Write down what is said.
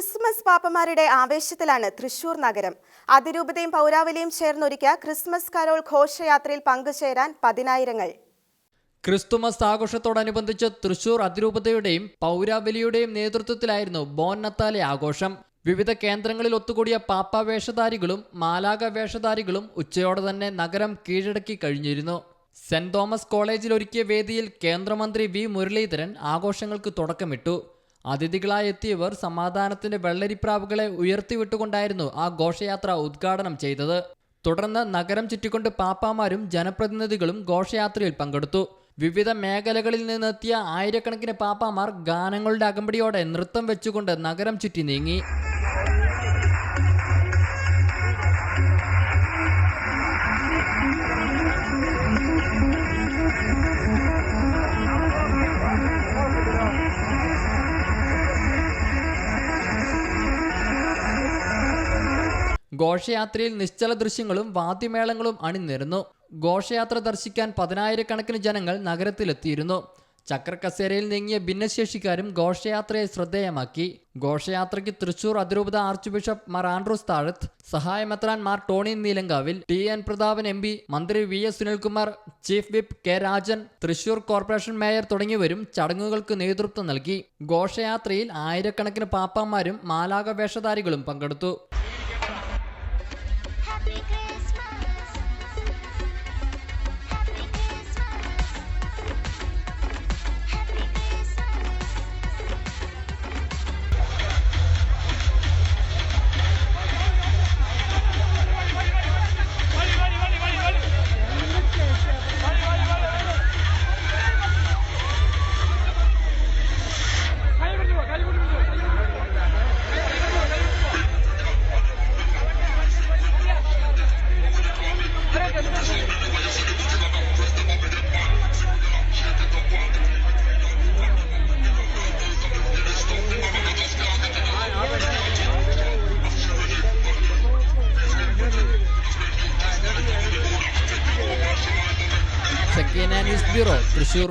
Christmas പാപ്പമാരുടെ ആവേശത്തിലാണ് തൃശൂർ നഗരം. അതിരൂപതയും പൗരാവലിയും ചേർന്നൊരുക്കിയ Christmas Carol ഘോഷയാത്രയിൽ പങ്കുചേരാൻ പതിനായിരങ്ങൾ. ക്രിസ്തുമസ് ആഘോഷത്തോടനുബന്ധിച്ച് തൃശൂർ അതിരൂപതയുടെയും പൗരാവലിയുടെയും നേതൃത്വത്തിലായിരുന്നു ബോൺ നത്താലെ ആഘോഷം. വിവിധ കേന്ദ്രങ്ങളിൽ ഒത്തുകൂടിയ പാപ്പ വേഷധാരികളും മാലാക വേഷധാരികളും ഉച്ചയോടെ തന്നെ നഗരം കീഴടക്കി കഴിഞ്ഞിരുന്നു. സെന്റ് തോമസ് കോളേജിൽ ഒരുക്കിയ വേദിയിൽ കേന്ദ്രമന്ത്രി വി മുരളീധരൻ ആഘോഷങ്ങൾക്ക് തുടക്കമിട്ടു. അതിഥികളായി എത്തിയവർ സമാധാനത്തിന്റെ വെള്ളരിപ്രാവുകളെ ഉയർത്തിവിട്ടുകൊണ്ടായിരുന്നു ആ ഘോഷയാത്ര ഉദ്ഘാടനം ചെയ്തത്. തുടർന്ന് നഗരം ചുറ്റിക്കൊണ്ട് പാപ്പാമാരും ജനപ്രതിനിധികളും ഘോഷയാത്രയിൽ പങ്കെടുത്തു. വിവിധ മേഖലകളിൽ നിന്നെത്തിയ ആയിരക്കണക്കിന് പാപ്പാമാർ ഗാനങ്ങളുടെ അകമ്പടിയോടെ നൃത്തം വെച്ചുകൊണ്ട് നഗരം ചുറ്റി നീങ്ങി. ഘോഷയാത്രയിൽ നിശ്ചല ദൃശ്യങ്ങളും വാദ്യമേളങ്ങളും അണിനിരന്നു. ഘോഷയാത്ര ദർശിക്കാൻ പതിനായിരക്കണക്കിന് ജനങ്ങൾ നഗരത്തിലെത്തിയിരുന്നു. ചക്രക്കസേരയിൽ നീങ്ങിയ ഭിന്നശേഷിക്കാരും ഘോഷയാത്രയെ ശ്രദ്ധേയമാക്കി. ഘോഷയാത്രയ്ക്ക് തൃശൂർ അതിരൂപത arch bishop Mar Andrews Thazhath, സഹായമെത്രാൻ മാർ ടോണി നീലങ്കാവിൽ, ടി.എൻ. പ്രതാപൻ എം.പി, മന്ത്രി V S. Sunilkumar, chief whip K. Rajan, Thrissur corporation mayor തുടങ്ങിയവരും ചടങ്ങുകൾക്ക് നേതൃത്വം നൽകി. ഘോഷയാത്രയിൽ ആയിരക്കണക്കിന് പാപ്പാമാരും മാലാക വേഷധാരികളും പങ്കെടുത്തു. News bureau, Thrissur.